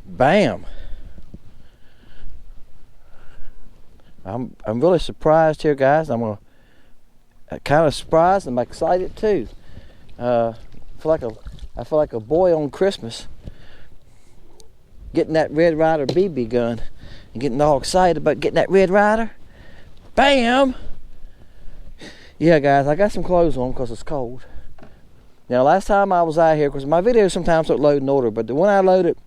Bam! I'm really surprised here, guys. I'm kind of surprised. I'm excited too. I feel like a boy on Christmas, getting that Red Ryder BB gun and getting all excited about getting that Red Ryder. Bam! Yeah, guys, I got some clothes on because it's cold. Now, last time I was out here, because my videos sometimes don't load in order, but the one I loaded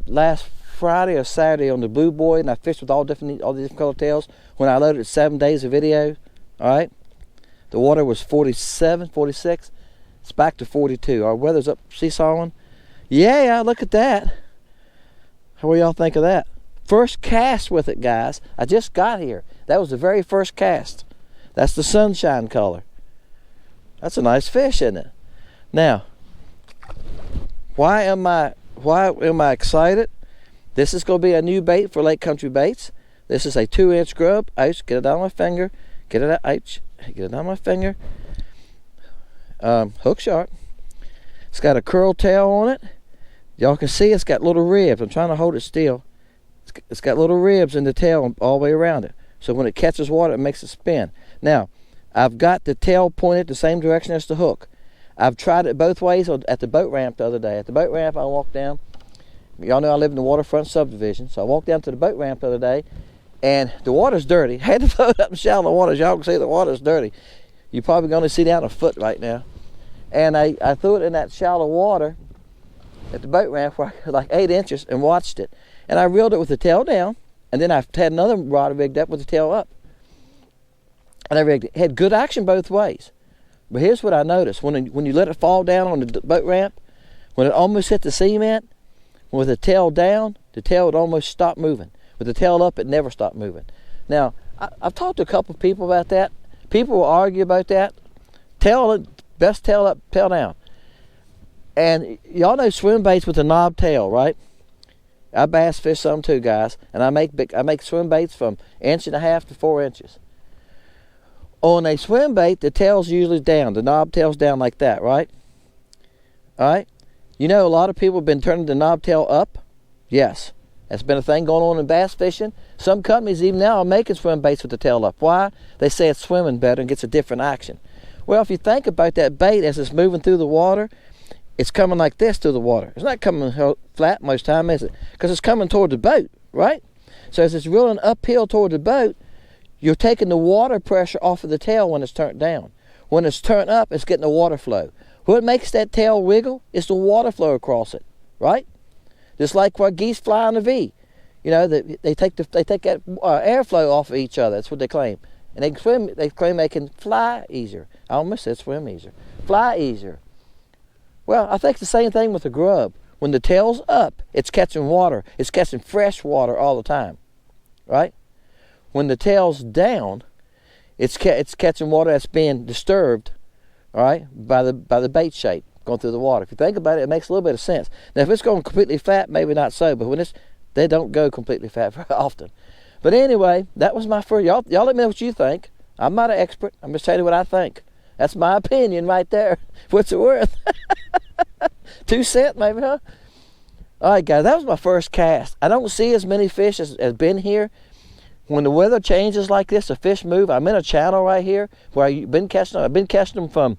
last Friday or Saturday on the Blue Boy, and I fished with all these different color tails. When I loaded 7 days of video, all right, the water was 47, 46. It's back to 42. Our weather's up seesawing. Yeah, look at that. How do y'all think of that? First cast with it, guys. I just got here. That was the very first cast. That's the sunshine color. That's a nice fish, isn't it? Now, why am I excited? This is going to be a new bait for Lake Country Baits. This is a 2-inch grub. Ouch, get it out of my finger. Get it out, ouch. Get it out of my finger. Hook sharp. It's got a curl tail on it. Y'all can see it's got little ribs. I'm trying to hold it still. It's got little ribs in the tail all the way around it. So when it catches water, it makes it spin. Now, I've got the tail pointed the same direction as the hook. I've tried it both ways at the boat ramp the other day. At the boat ramp, I walked down. Y'all know I live in the waterfront subdivision, so I walked down to the boat ramp the other day, and the water's dirty. I had to float up in shallow water. As y'all can see, the water's dirty. You're probably going to see down a foot right now. And I threw it in that shallow water at the boat ramp for like 8 inches and watched it. And I reeled it with the tail down, and then I had another rod rigged up with the tail up. And I rigged it. Had good action both ways. But here's what I noticed. When you let it fall down on the boat ramp, when it almost hit the cement, with the tail down, the tail would almost stop moving. With the tail up, it never stopped moving. Now, I've talked to a couple of people about that. People will argue about that. Best tail up, tail down. And y'all know swim baits with a knob tail, right? I bass fish some too, guys. And I make swim baits from 1.5 inches to 4 inches. On a swim bait, the tail's usually down. The knob tail's down like that, right? All right? You know, a lot of people have been turning the knob tail up. Yes, that's been a thing going on in bass fishing. Some companies even now are making swim baits with the tail up. Why? They say it's swimming better and gets a different action. Well, if you think about that bait as it's moving through the water, it's coming like this through the water. It's not coming flat most time, is it? Because it's coming toward the boat, right? So as it's reeling uphill toward the boat, you're taking the water pressure off of the tail when it's turned down. When it's turned up, it's getting the water flow. What makes that tail wiggle is the water flow across it, right? Just like where geese fly on the V. You know, they take that airflow off of each other. That's what they claim. And they claim they can fly easier. I almost said swim easier. Fly easier. Well, I think it's the same thing with the grub. When the tail's up, it's catching water. It's catching fresh water all the time, right? When the tail's down, it's catching water that's being disturbed, all right, by the bait shape going through the water. If you think about it, it makes a little bit of sense. Now, if it's going completely fat, maybe not so, but they don't go completely fat very often. But anyway, that was my first. Y'all let me know what you think. I'm not an expert. I'm just telling you what I think. That's my opinion right there. What's it worth? 2 cents maybe, huh? All right, guys, that was my first cast. I don't see as many fish as been here. When the weather changes like this, the fish move. I'm in a channel right here where I've been catching them. I've been catching them from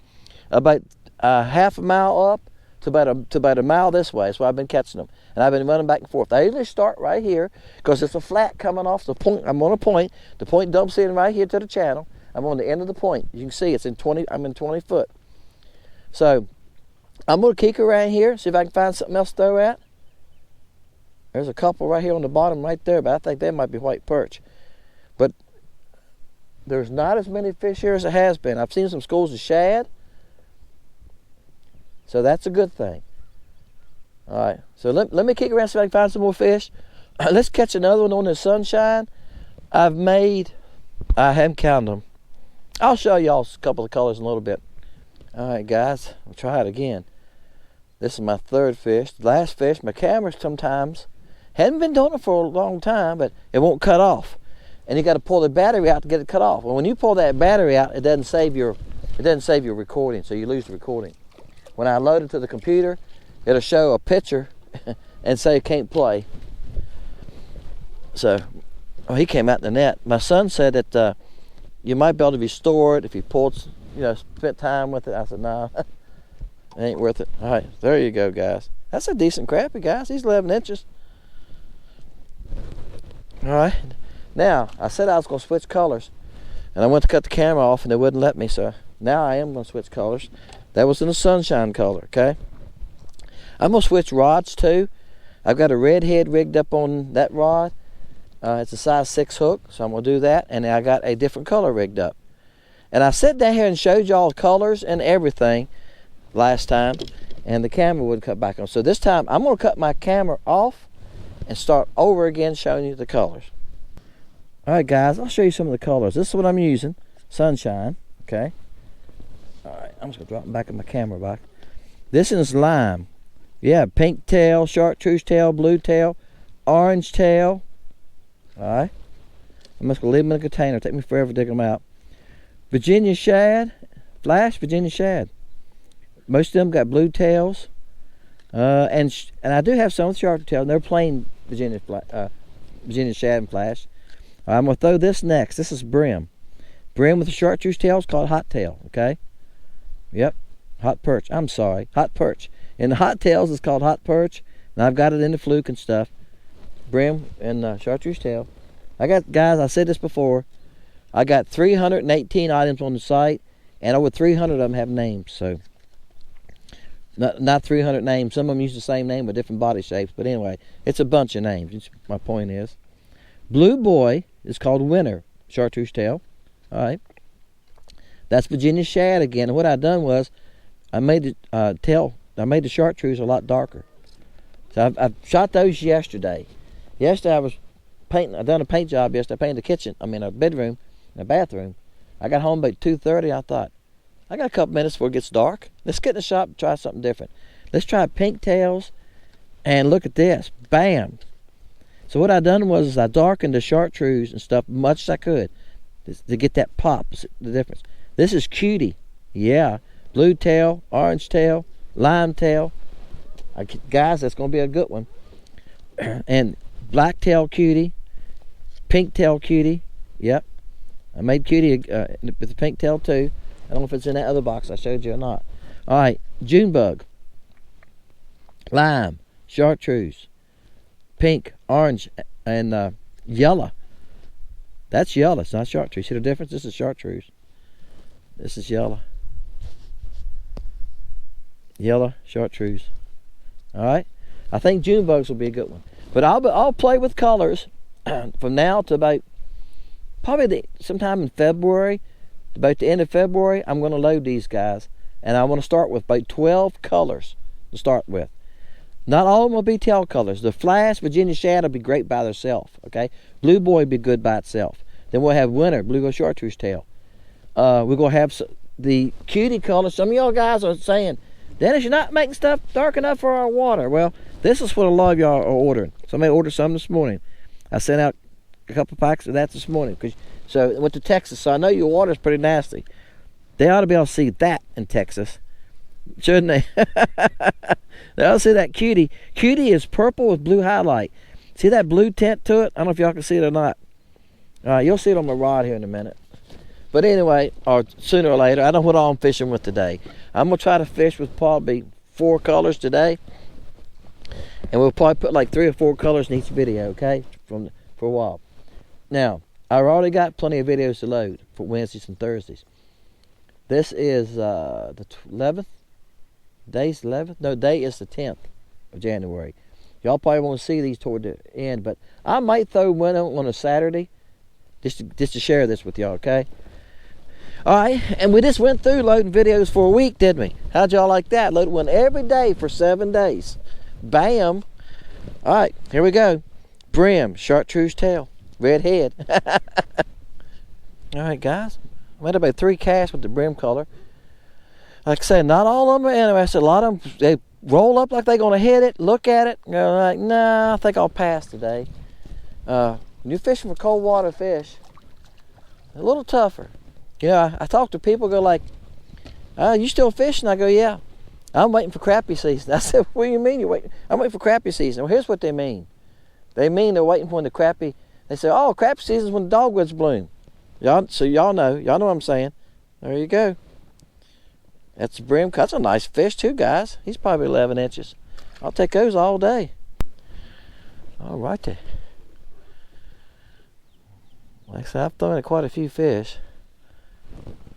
about half a mile up to about a mile this way. That's where I've been catching them. And I've been running back and forth. I usually start right here because it's a flat coming off the point. I'm on a point. The point dumps in right here to the channel. I'm on the end of the point. You can see it's in 20. I'm in 20 foot. So I'm going to kick around here, see if I can find something else to throw at. There's a couple right here on the bottom right there, but I think they might be white perch. But there's not as many fish here as it has been. I've seen some schools of shad. So that's a good thing. All right, so let me kick around, see if I can find some more fish. Let's catch another one on the sunshine. I haven't counted them. I'll show y'all a couple of colors in a little bit. All right, guys, we'll try it again. This is my third fish. The last fish, my camera sometimes Hadn't been doing it for a long time, but it won't cut off. And you got to pull the battery out to get it cut off. Well, when you pull that battery out, it doesn't save your recording, so you lose the recording. When I load it to the computer, it'll show a picture and say it can't play. So, oh, he came out in the net. My son said that you might be able to restore it if you pulled, spent time with it. I said, nah, it ain't worth it. All right, there you go, guys. That's a decent crappie, guys. He's 11 inches. All right. Now, I said I was going to switch colors, and I went to cut the camera off, and they wouldn't let me, so now I am going to switch colors. That was in the sunshine color, okay? I'm going to switch rods, too. I've got a red head rigged up on that rod. It's a size 6 hook, so I'm going to do that, and I got a different color rigged up. And I sat down here and showed y'all colors and everything last time, and the camera wouldn't cut back on. So this time, I'm going to cut my camera off and start over again showing you the colors. Alright guys, I'll show you some of the colors. This is what I'm using. Sunshine, okay? Alright, I'm just going to drop them back in my camera box. This is lime. Yeah, pink tail, chartreuse tail, blue tail, orange tail. Alright. I'm just going to leave them in a container. It'll take me forever to dig them out. Virginia shad. Flash Virginia shad. Most of them got blue tails. And I do have some with chartreuse tail. And they're plain Virginia shad and flash. I'm going to throw this next. This is brim. Brim with the chartreuse tail is called hot tail, okay? Yep, hot perch. I'm sorry, hot perch. In the hot tails, it's called hot perch. And I've got it in the fluke and stuff. Brim and chartreuse tail. I got, guys, I said this before, I got 318 items on the site, and over 300 of them have names, so. Not 300 names. Some of them use the same name with different body shapes, but anyway, it's a bunch of names. My point is. Blue boy is called winter, chartreuse tail. All right. That's Virginia shad again. And what I done was, I made the chartreuse a lot darker. So I've shot those yesterday. Yesterday I was painting. I done a paint job yesterday. I painted the kitchen. I mean a bedroom and a bathroom. I got home about 2:30. I thought, I got a couple minutes before it gets dark. Let's get in the shop and try something different. Let's try pink tails. And look at this. Bam. So what I done was I darkened the chartreuse and stuff much as I could to get that pop, the difference. This is cutie. Yeah. Blue tail, orange tail, lime tail. Guys, that's going to be a good one. And black tail cutie, pink tail cutie. Yep. I made cutie with the pink tail too. I don't know if it's in that other box I showed you or not. All right. June bug. Lime, chartreuse, pink, orange, and yellow. That's yellow. It's not chartreuse. See the difference? This is chartreuse. This is yellow. Yellow, chartreuse. All right. I think June bugs will be a good one. But I'll play with colors from now to about probably sometime in February. About the end of February, I'm going to load these guys, and I want to start with about 12 colors to start with. Not all of them will be tail colors. The flash, Virginia shad will be great by themselves, okay? Blue boy will be good by itself. Then we'll have winter, blue go chartreuse tail. We're going to have the cutie color. Some of y'all guys are saying, Dennis, you're not making stuff dark enough for our water. Well, this is what a lot of y'all are ordering. Somebody ordered some this morning. I sent out a couple packs of that this morning. So it went to Texas, so I know your water's pretty nasty. They ought to be able to see that in Texas, shouldn't they? They ought to see that cutie. Cutie is purple with blue highlight. See that blue tint to it? I don't know if y'all can see it or not. You'll see it on my rod here in a minute. But anyway, or sooner or later, I don't know what all I'm fishing with today. I'm going to try to fish with probably 4 colors today. And we'll probably put like 3 or 4 colors in each video, okay? For a while. Now, I've already got plenty of videos to load for Wednesdays and Thursdays. This is the 11th. Day's 11th? No, day is the 10th of January. Y'all probably won't see these toward the end, but I might throw one on a Saturday just to share this with y'all, okay? All right, and we just went through loading videos for a week, didn't we? How'd y'all like that? Loaded one every day for 7 days. Bam. All right, here we go. Brim, chartreuse tail, red head. All right, guys. I made about 3 casts with the brim color. Like I said, not all of them are interested. A lot of them, roll up like they're gonna hit it, look at it, go like, nah, I think I'll pass today. When you're fishing for cold water fish, a little tougher. You know, I talk to people, go like, you still fishing? I go, yeah. I'm waiting for crappie season. I said, what do you mean you're waiting? I'm waiting for crappie season. Well, here's what they mean. They mean they're waiting for when the crappie, they say, oh, crappie season's when the dogwoods bloom. So y'all know what I'm saying. There you go. That's a brim. That's a nice fish too, guys. He's probably 11 inches. I'll take those all day. All right there. Like I said, I've thrown quite a few fish.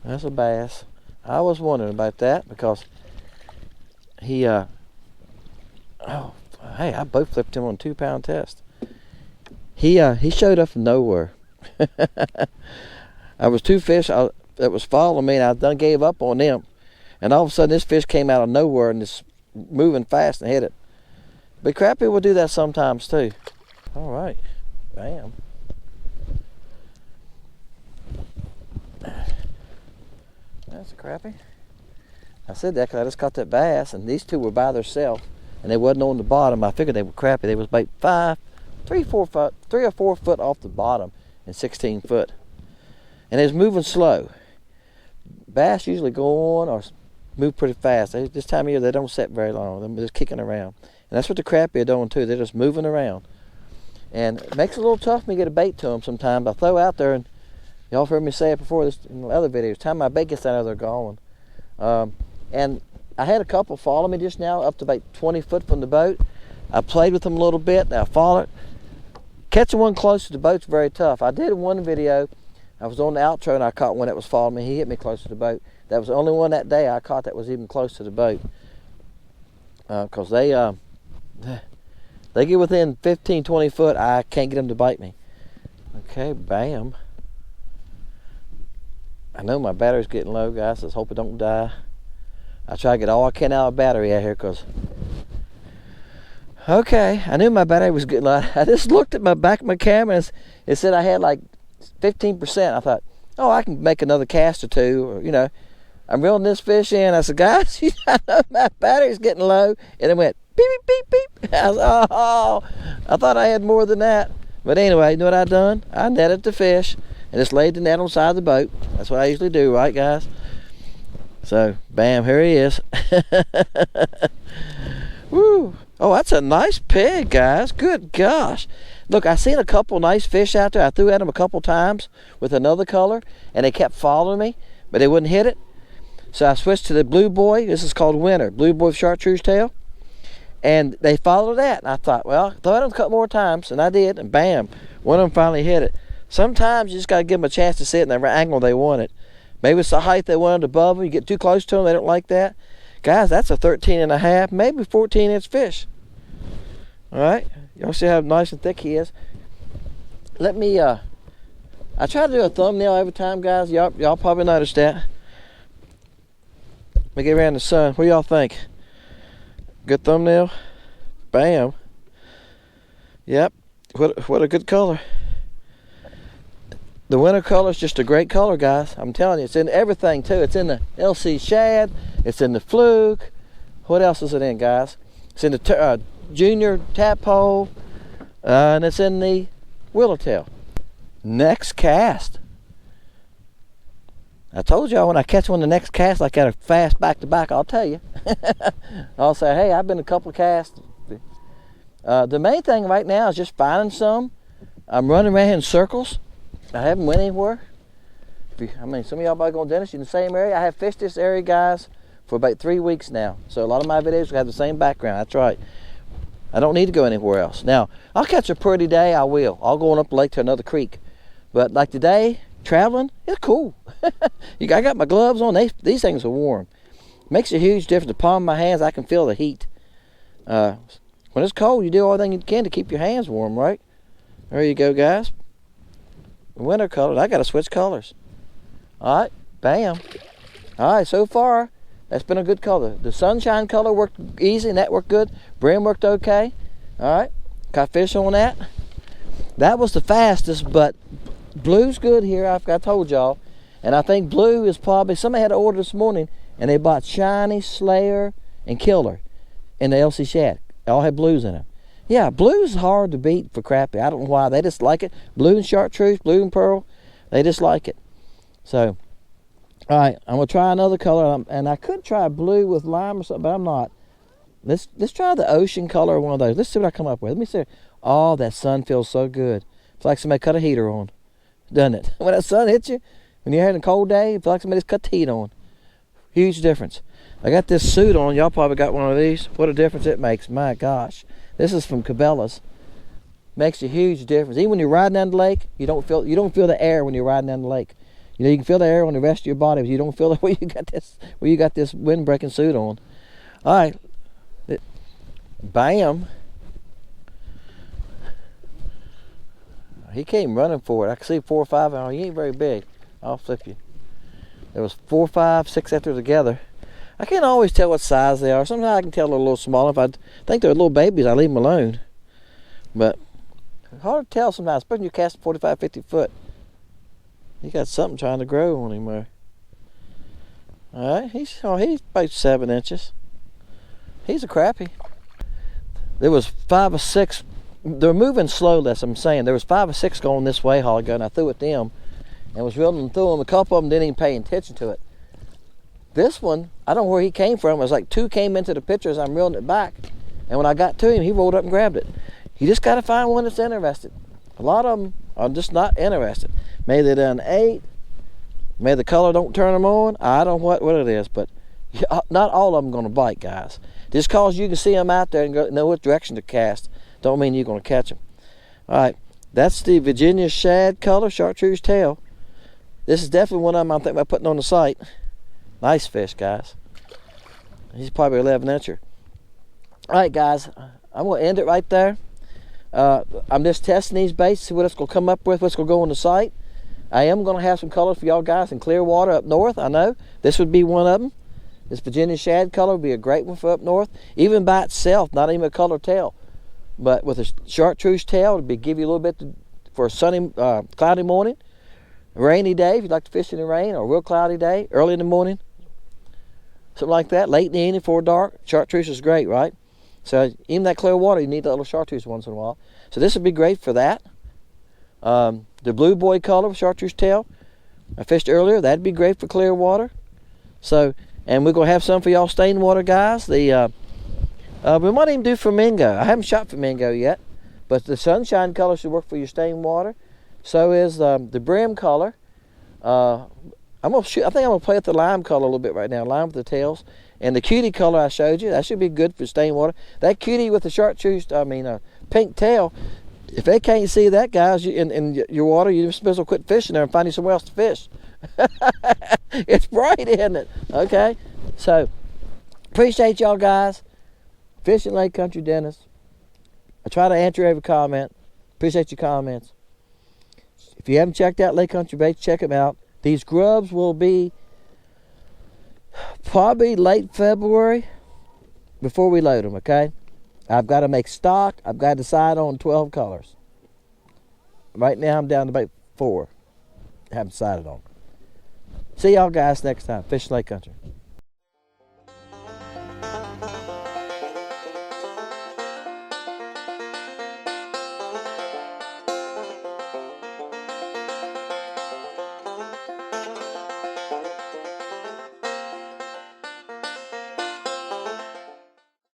That's a bass. I was wondering about that because he, hey, I both flipped him on a 2-pound test. He showed up from nowhere. I was 2 fish that was following me, and I done gave up on them. And all of a sudden, this fish came out of nowhere and just moving fast and hit it. But crappie will do that sometimes too. All right, bam. That's a crappie. I said that because I just caught that bass, and these two were by themselves, and they wasn't on the bottom. I figured they were crappie. They was about 3 or 4 foot off the bottom and 16 foot. And they was moving slow. Bass usually go on or move pretty fast. This time of year, they don't sit very long. They're just kicking around. And that's what the crappie are doing too. They're just moving around. And it makes it a little tough for me to get a bait to them sometimes. I throw out there, and y'all have heard me say it before this in the other videos. Time my bait gets out of there, they're gone. And I had a couple follow me just now up to about 20 foot from the boat. I played with them a little bit. Now I followed. Catching one close to the boat's very tough. I did one video. I was on the outro and I caught one that was following me. He hit me close to the boat. That was the only one that day I caught that was even close to the boat. Because they get within 15, 20 foot, I can't get them to bite me. Okay, bam. I know my battery's getting low, guys. Let's hope it don't die. I try to get all I can out of battery out here because... Okay, I knew my battery was getting low. I just looked at my back of my camera and it said I had like 15%. I thought, oh, I can make another cast or two. Or, you know, I'm reeling this fish in. I said, guys, I know my battery's getting low. And it went beep, beep, beep, beep. I was, oh, I thought I had more than that. But anyway, you know what I done? I netted the fish and just laid the net on the side of the boat. That's what I usually do, right, guys? So, bam, here he is. Woo. Oh, that's a nice pig, guys. Good gosh. Look, I seen a couple nice fish out there. I threw at them a couple times with another color, and they kept following me, but they wouldn't hit it. So I switched to the blue boy. This is called Winter. Blue boy with chartreuse tail. And they followed that. And I thought, well, throw at them a couple more times, and I did, and bam, one of them finally hit it. Sometimes you just got to give them a chance to sit in the angle they want it. Maybe it's the height they wanted above them. You get too close to them, they don't like that. Guys, that's a 13.5, maybe 14-inch fish. All right, y'all see how nice and thick he is. Let me, I try to do a thumbnail every time, guys. Y'all probably noticed that. Let me get around the sun. What do y'all think? Good thumbnail? Bam. Yep, what a good color. The winter color is just a great color, guys. I'm telling you, it's in everything too. It's in the LC shad. It's in the fluke. What else is it in, guys? It's in the junior tadpole, and it's in the willowtail. Next cast. I told y'all when I catch one the next cast like that, a fast back to back, I'll tell you. I'll say, hey, I've been a couple of casts. The main thing right now is just finding some. I'm running around here in circles. I haven't went anywhere. I mean, some of y'all probably going to dentist in the same area. I have fished this area, guys, for about 3 weeks now. So a lot of my videos have the same background. That's right. I don't need to go anywhere else. Now, I'll catch a pretty day, I will. I'll go on up the lake to another creek. But like today, traveling, it's cool. I got my gloves on. These things are warm. Makes a huge difference. The palm of my hands, I can feel the heat. When it's cold, you do everything you can to keep your hands warm, right? There you go, guys. Winter colors. I got to switch colors. All right, bam. All right, so far, that's been a good color. The sunshine color worked easy, and that worked good. Brim worked okay. All right, caught fish on that. That was the fastest, but blue's good here, I told y'all. And I think blue is probably, somebody had an order this morning, and they bought Shiny, Slayer, and Killer. and the LC shad. They all have blues in them. Yeah, blue's hard to beat for crappie. I don't know why. They just like it. Blue and chartreuse, blue and pearl, they just like it. So, all right, I'm going to try another color. And I could try blue with lime or something, but I'm not. Let's try the ocean color or one of those. Let's see what I come up with. Let me see. Oh, that sun feels so good. It's like somebody cut a heater on, doesn't it? When that sun hits you, when you're having a cold day, it feels like somebody just cut the heat on. Huge difference. I got this suit on. Y'all probably got one of these. What a difference it makes. My gosh. This is from Cabela's. Makes a huge difference. Even when you're riding down the lake, you don't feel the air when you're riding down the lake. You know, you can feel the air on the rest of your body, but you don't feel it where you got this wind-breaking suit on. All right. Bam. He came running for it. I can see 4 or 5. Oh, he ain't very big. I'll flip you. There was 4, 5, 6 after together. I can't always tell what size they are. Sometimes I can tell they're a little small. If I think they're little babies, I leave them alone. But it's hard to tell sometimes, especially when you cast 45, 50 foot. He got something trying to grow on him there. All right, he's about 7 inches. He's a crappie. There was 5 or 6. They're moving slowly, as I'm saying. There was 5 or 6 going this way a while ago, and I threw at them and was reeling through them. A couple of them didn't even pay attention to it. This one, I don't know where he came from. It was like 2 came into the picture as I'm reeling it back. And when I got to him, he rolled up and grabbed it. You just got to find one that's interested. A lot of them are just not interested. Maybe they done 8. Maybe the color don't turn them on. I don't know what it is, but not all of them going to bite, guys. Just cause you can see them out there and know what direction to cast, don't mean you're going to catch them. All right, that's the Virginia shad color, chartreuse tail. This is definitely one of them I'm thinking about putting on the site. Nice fish, guys. He's probably 11 incher. All right, guys, I'm going to end it right there. I'm just testing these baits, see what it's going to come up with, what's going to go on the site. I am going to have some colors for y'all guys in clear water up north. I know this would be one of them. This Virginia shad color would be a great one for up north. Even by itself, not even a color tail. But with a chartreuse tail, it would give you a little bit for a sunny, cloudy morning. A rainy day, if you'd like to fish in the rain, or a real cloudy day, early in the morning. Something like that, late in the evening before dark. Chartreuse is great, right? So even that clear water, you need that little chartreuse once in a while. So this would be great for that. The blue boy color with chartreuse tail, I fished earlier, that'd be great for clear water. So, and we're going to have some for y'all stained water guys. We might even do flamingo. I haven't shot flamingo yet, but the sunshine color should work for your stained water. So is the brim color. I think I'm gonna play with the lime color a little bit right now. Lime with the tails, and the cutie color I showed you. That should be good for stained water. That cutie with the chartreuse, pink tail. If they can't see that, guys, in your water, you just supposed to quit fishing there and find you somewhere else to fish. It's bright, isn't it? Okay. So appreciate y'all guys. Fishing Lake Country Dennis. I try to answer every comment. Appreciate your comments. If you haven't checked out Lake Country Baits, check them out. These grubs will be probably late February before we load them, okay? I've got to make stock. I've got to decide on 12 colors. Right now I'm down to about 4. I haven't decided on. See y'all guys next time. Fishing Lake Country.